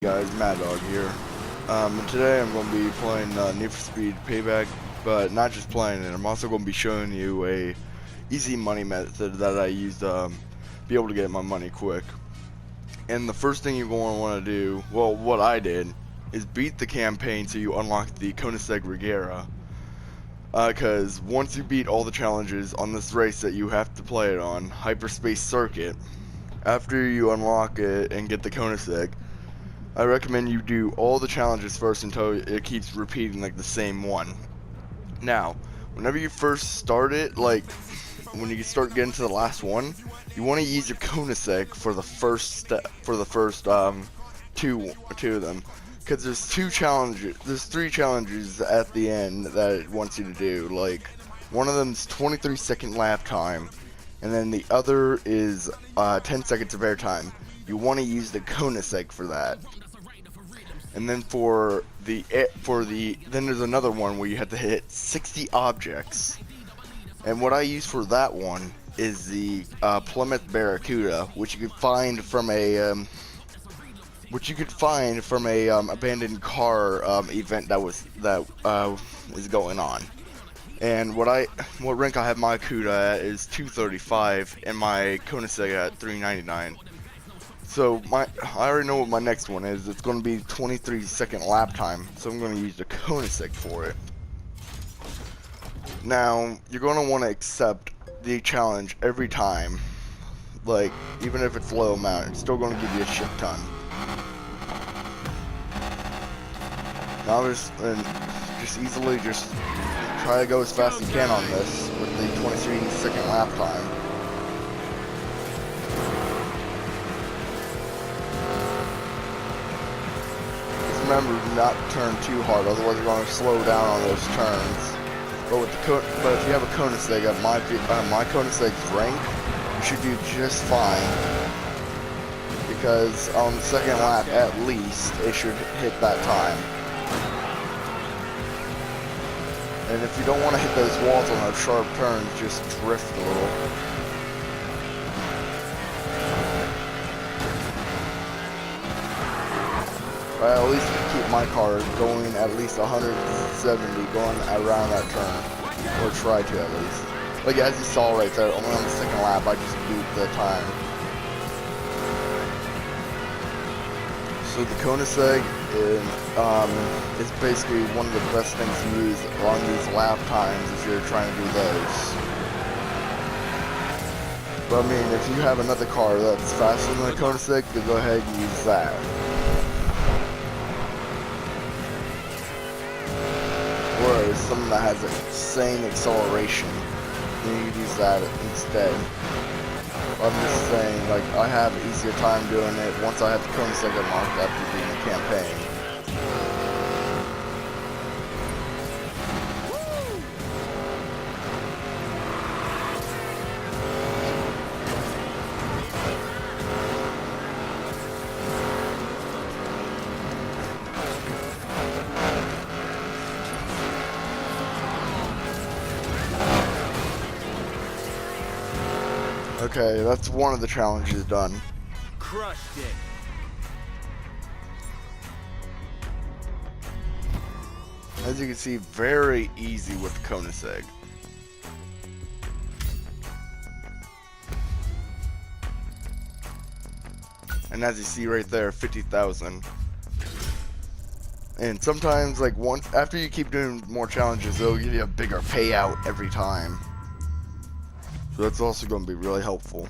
Guys, Mad Dog here. And today I'm going to be playing Need for Speed Payback, but not just playing it. I'm also going to be showing you a easy money method that I use to be able to get my money quick. And the first thing you're going to want to do, well, what I did, is beat the campaign so you unlock the Koenigsegg Regera. Because once you beat all the challenges on this race that you have to play it on, Hyperspace Circuit, after you unlock it and get the Koenigsegg, I recommend you do all the challenges first until it keeps repeating like the same one. Now, whenever you first start it, like when you start getting to the last one, you want to use your Koenigsegg for the first step, for the first two of them, because there's three challenges at the end that it wants you to do. Like one of them's 23-second lap time, and then the other is 10 seconds of airtime. You want to use the Koenigsegg for that. And then then there's another one where you have to hit 60 objects. And what I use for that one is the Plymouth Barracuda, which you could find from a abandoned car event that is going on. And what rank I have my Cuda at is 235, and my Koenigsegg at 399. So I already know what my next one is. It's going to be 23-second lap time, so I'm going to use the Koenigsegg for it. Now, you're going to want to accept the challenge every time. Like, even if it's low amount, it's still going to give you a shit ton. Now just easily try to go as fast as you can on this with the 23-second lap time. Remember, do not turn too hard, otherwise you're going to slow down on those turns. But if you have a Koenigsegg at my Koenigsegg's rank, you should do just fine. Because on the second lap, at least, it should hit that time. And if you don't want to hit those walls on those sharp turns, just drift a little. At least keep my car going at least 170 going around that turn, or try to at least. Like as you saw right there, only on the second lap I just beat the time. So the Koenigsegg is basically one of the best things to use on these lap times if you're trying to do those. But I mean, if you have another car that's faster than the Koenigsegg, then go ahead and use that. Or something that has the same acceleration, then you can use that instead. I'm just saying, like, I have an easier time doing it once I have the Koenigsegg unlocked after beating the campaign. Okay, that's one of the challenges done. Crushed it. As you can see, very easy with the Koenigsegg. And as you see right there, 50,000. And sometimes, like after you keep doing more challenges, they'll give you a bigger payout every time. So that's also going to be really helpful.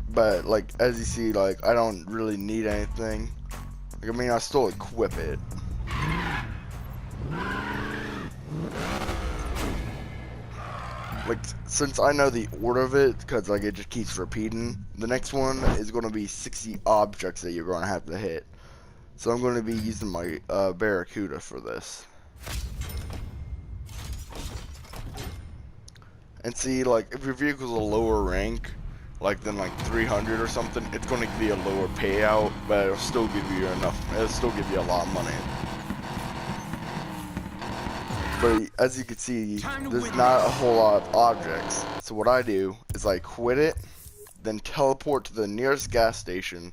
But like as you see, like I don't really need anything. Like, I mean, I still equip it. Like since I know the order of it, because like it just keeps repeating, the next one is going to be 60 objects that you're going to have to hit. So I'm going to be using my Barracuda for this. And see, like, if your vehicle's a lower rank, like than like 300 or something, it's going to be a lower payout, but it'll still give you it'll still give you a lot of money. But as you can see, there's not a whole lot of objects. So what I do is I quit it, then teleport to the nearest gas station,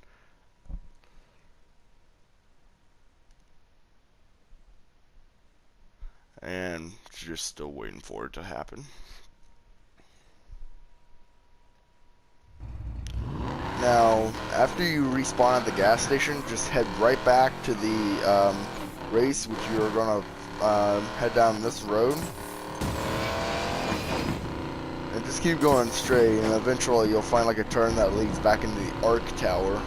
and just still waiting for it to happen. Now, after you respawn at the gas station, just head right back to the race, which you're gonna head down this road. And just keep going straight, and eventually you'll find like a turn that leads back into the Arc Tower.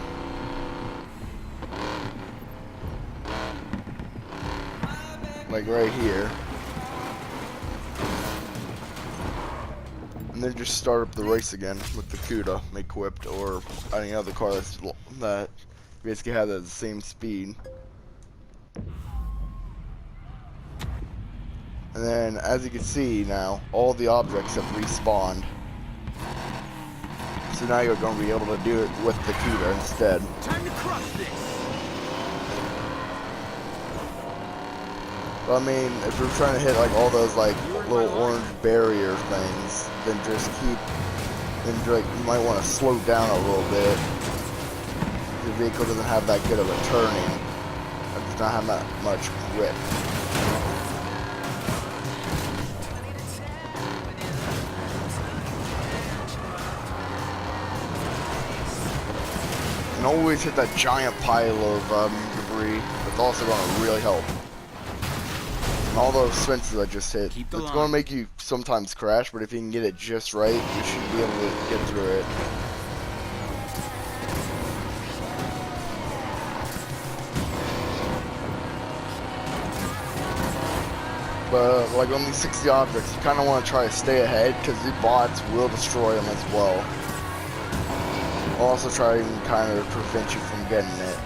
Like right here. And then just start up the race again with the Cuda equipped, or any other car that basically has the same speed. And then, as you can see now, all the objects have respawned. So now you're going to be able to do it with the Cuda instead. Time to crush this. But I mean, if you're trying to hit like all those like little orange barrier things, then just keep. Then like you might want to slow down a little bit. The vehicle doesn't have that good of a turning. It does not have that much grip. And always hit that giant pile of debris. That's also going to really help. And all those fences I just hit, it's going to make you sometimes crash, but if you can get it just right, you should be able to get through it. But like on these 60 objects, you kind of want to try to stay ahead, because the bots will destroy them as well. Also try and kind of prevent you from getting it.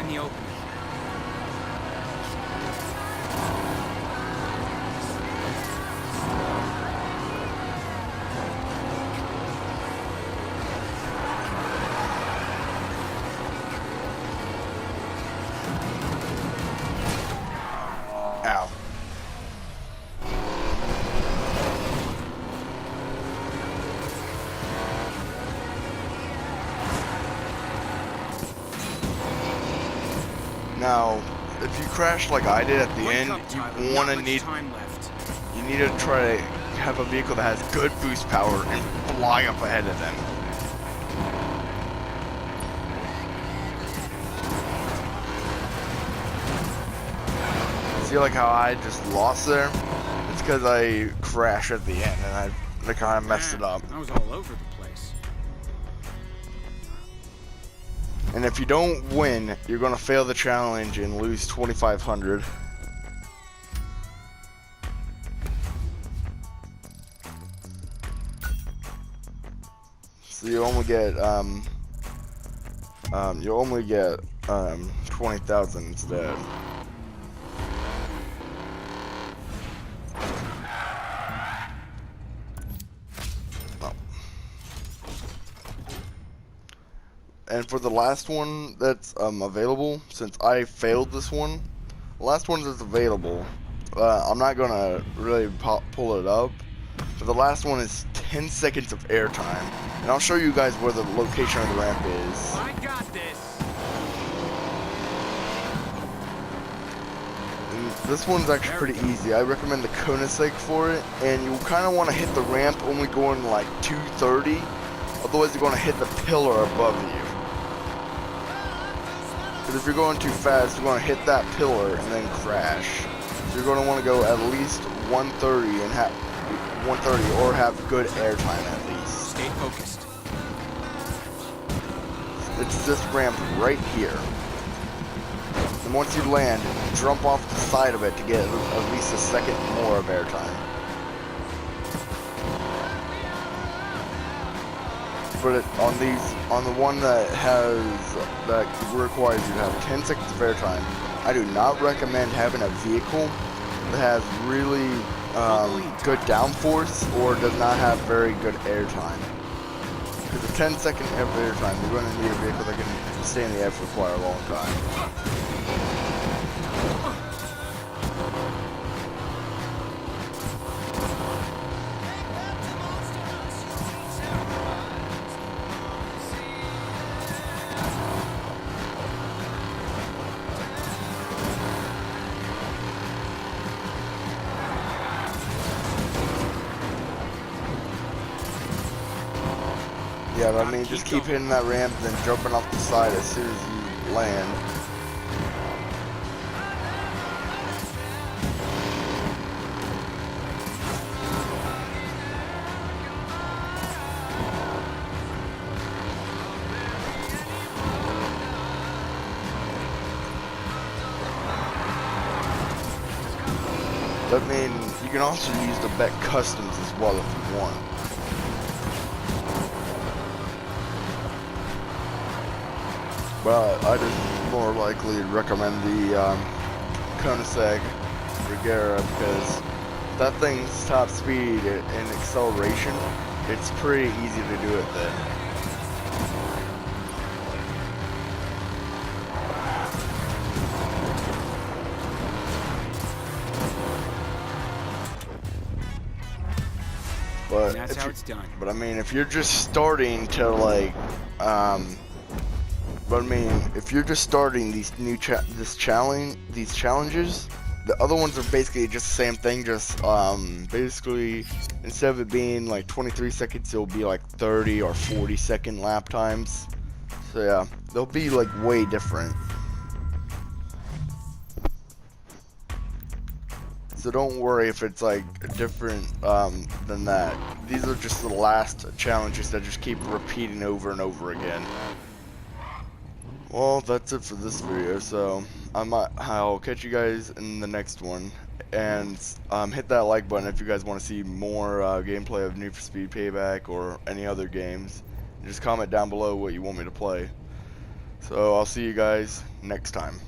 The opening. Ow. Now, if you crash like I did at the end, you need to try to have a vehicle that has good boost power and fly up ahead of them. See like how I just lost there? It's because I crashed at the end and I kind of messed it up. I was all over the place. And if you don't win, you're going to fail the challenge and lose 2,500. So you only get 20,000 instead. And for the last one that's available, since I failed this one, the last one that's available, I'm not gonna really pull it up, but the last one is 10 seconds of airtime, and I'll show you guys where the location of the ramp is. I got this. And this one's actually pretty easy. I recommend the Koenigsegg for it, and you kind of want to hit the ramp only going like 230, otherwise you're going to hit the pillar above you. Because if you're going too fast, you're going to hit that pillar and then crash. So you're going to want to go at least 130 and have 130 or have good airtime at least. Stay focused. It's this ramp right here. And once you land, jump off the side of it to get at least a second more of airtime. But on the one that requires you to have 10 seconds of airtime, I do not recommend having a vehicle that has really good downforce or does not have very good airtime. Because the 10-second airtime, you're going to need a vehicle that can stay in the air for quite a long time. Yeah, but I mean, just keep hitting that ramp and then jumping off the side as soon as you land. I mean, you can also use the Bet Customs as well if you want. But I just more likely recommend the Koenigsegg Regera because that thing's top speed and acceleration, it's pretty easy to do it then. But That's how it's done. But I mean, if you're just starting to like, but I mean, if you're just starting these these challenges, the other ones are basically just the same thing. Just basically instead of it being like 23 seconds, it'll be like 30 or 40-second lap times. So yeah, they'll be like way different. So don't worry if it's like different than that. These are just the last challenges that just keep repeating over and over again. Well, that's it for this video, so I'll catch you guys in the next one. And hit that like button if you guys want to see more gameplay of Need for Speed Payback or any other games. And just comment down below what you want me to play. So I'll see you guys next time.